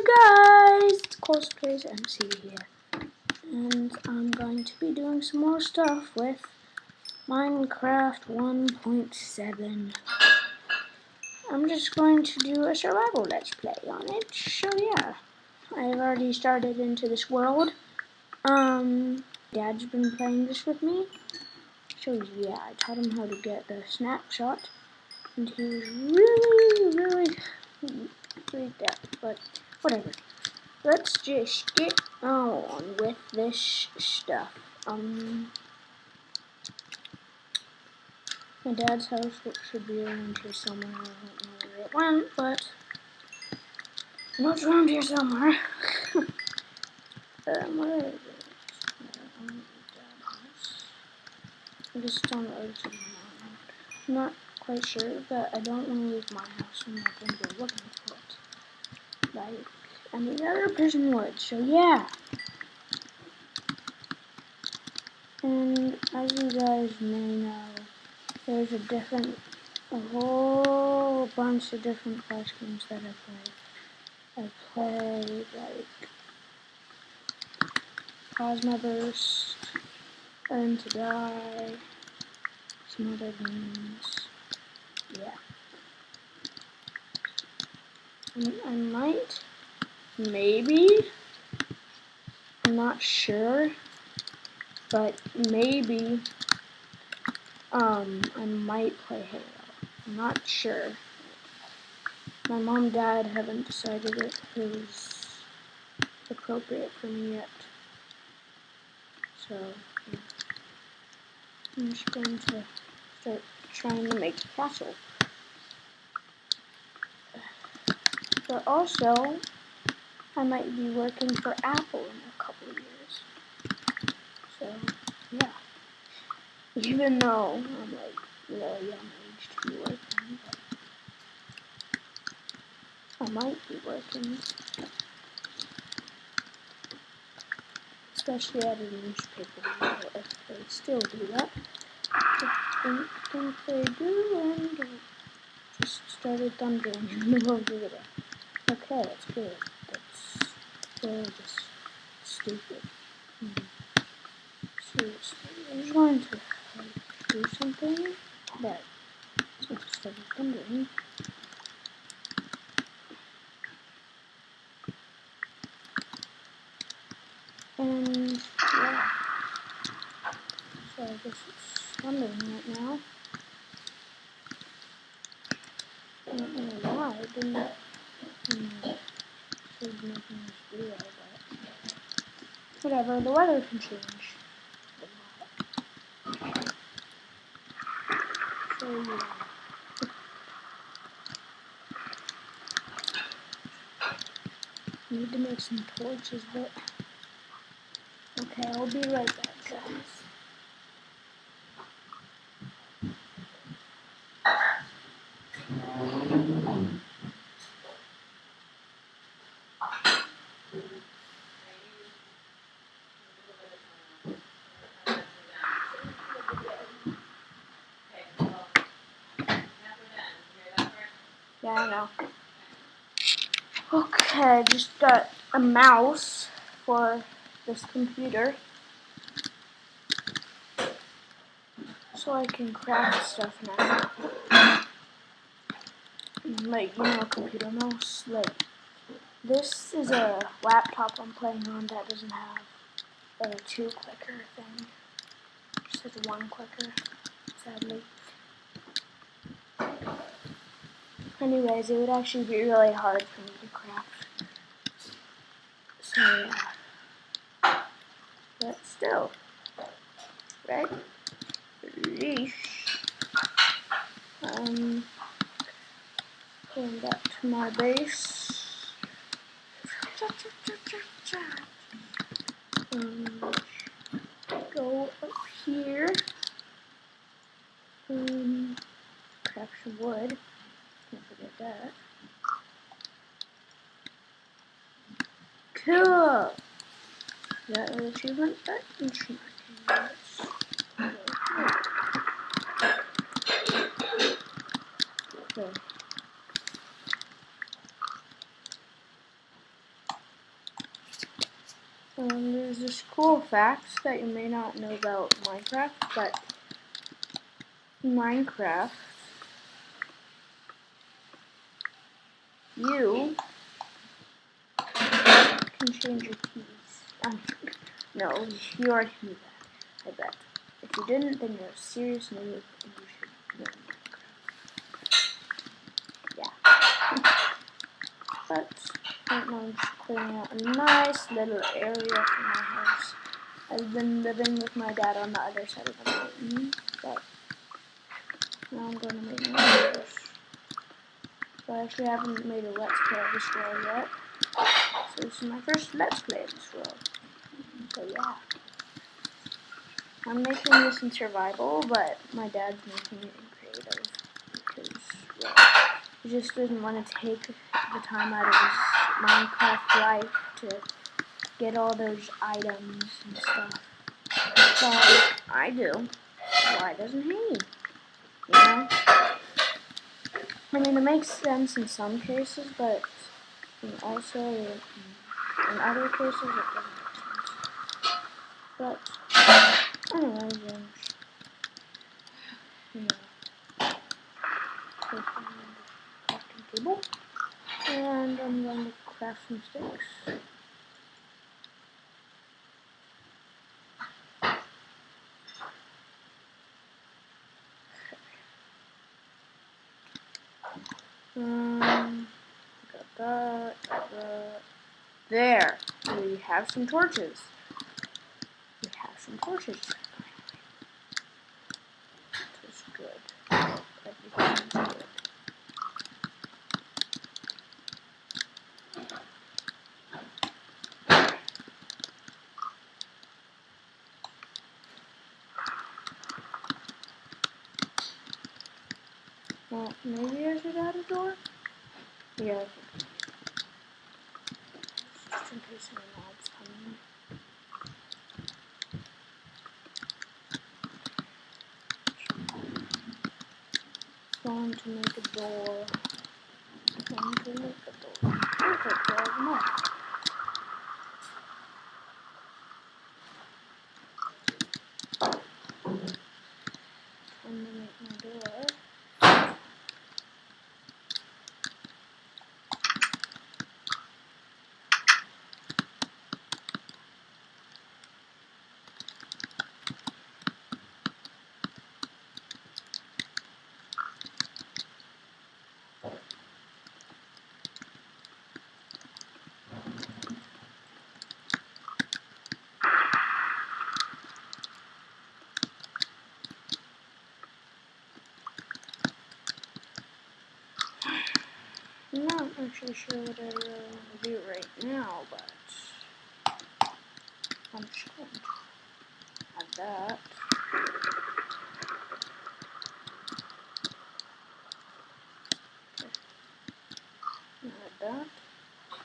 guys, it's Cosplay's MC here, and I'm going to be doing some more stuff with Minecraft 1.7. I'm just going to do a survival let's play on it, so yeah. I've already started into this world. Dad's been playing this with me, so yeah, I taught him how to get the snapshot, and he was really freaked out, but whatever. Let's just get on with this stuff. My dad's house should be around here somewhere. I don't know where it went, but I know it's around here somewhere. Where is it? I guess it's on the other side of the mountain. I'm not quite sure, but I don't want to leave my house. I'm not going to go looking for it, like any other person would. So yeah. And as you guys may know, there's a whole bunch of different Flash games that I played like Cosmoverse, Earn to Die, some other games. Yeah. I might, maybe, I'm not sure, but maybe, I might play Halo. I'm not sure. My mom and dad haven't decided it was appropriate for me yet. So, yeah. I'm just going to start trying to make a castle. But also, I might be working for Apple in a couple of years. So, yeah. Even though I'm like really young age to be working, but I might be working. Especially at a newspaper, if they still do that. I think they do, and just started thundering in the middle of the video. Okay, that's good. That's really just stupid. Seriously, I just wanted to do something, but it's not started thundering. And yeah, so I guess it's thundering right now. I don't know why I didn't should making this video, but whatever, the weather can change. So yeah. Need to make some torches, but okay, I'll be right back, guys. Yeah, I know. Okay, I just got a mouse for this computer, so I can craft stuff now. Like, you know, a computer mouse. Like, this is a laptop I'm playing on that doesn't have a 2-clicker thing. It just has a 1-clicker, sadly. Anyways, it would actually be really hard for me to craft. So yeah. But still, right? Leash. Going back to my base. Go up here. Craft some wood. Can't forget that. Cool. Is that an achievement? That achievement. Okay. There's this cool fact that you may not know about Minecraft, but Minecraft, you can change your keys. No, you already knew that, I bet. If you didn't, then you're a serious noob and you should know Minecraft. Yeah. But right now I'm just clearing out a nice little area for my house. I've been living with my dad on the other side of the mountain, but now I'm going to make my house. So I actually haven't made a Let's Play of this world yet. So this is my first Let's Play of this world. So yeah. I'm making this in survival, but my dad's making it in creative. Because, well, he just doesn't want to take the time out of his Minecraft life to get all those items and stuff. But I do. Why doesn't he? You know? I mean, it makes sense in some cases, but also in other cases it doesn't make sense. But anyways, crafting table, and I'm going to craft some sticks. Got that. There, we have some torches. We have some torches. That's good. Everything's good. Well, maybe I should add a door? Yeah, just in case any mobs come in. Going to make a door. Going to make a door. Perfect, there's more. Time to make my door. I'm not actually sure what I really want to do right now, but I'm just going to add that. Add that.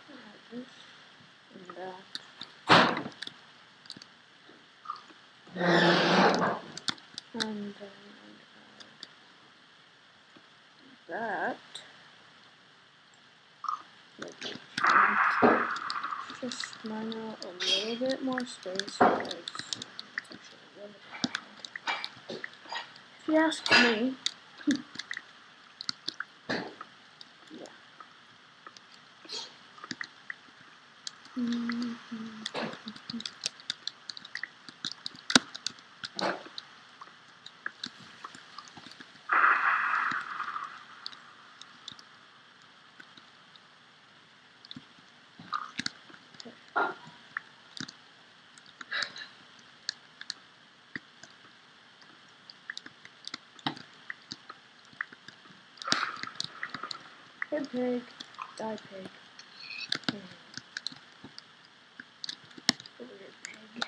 Add this. And that. And then add that. Just mine out a little bit more space because it's actually really bad. If you ask me, yeah. Hey pig, die pig. Weird pig.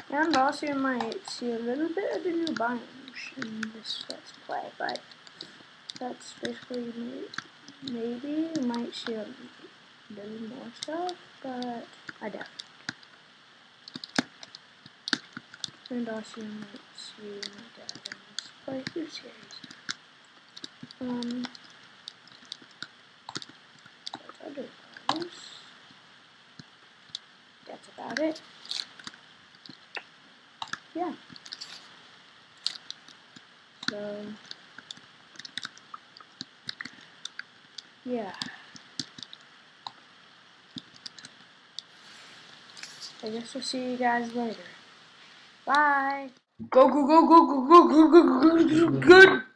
And also you might see a little bit of the new biomes in this Let's Play, but that's basically maybe you might see a little more stuff, but I doubt it. And also you might see my dad in this playthrough series. about it. Yeah. So, yeah. I guess I'll see you guys later. Bye. Go, go, go, go, go, go, go, go, go, go, go.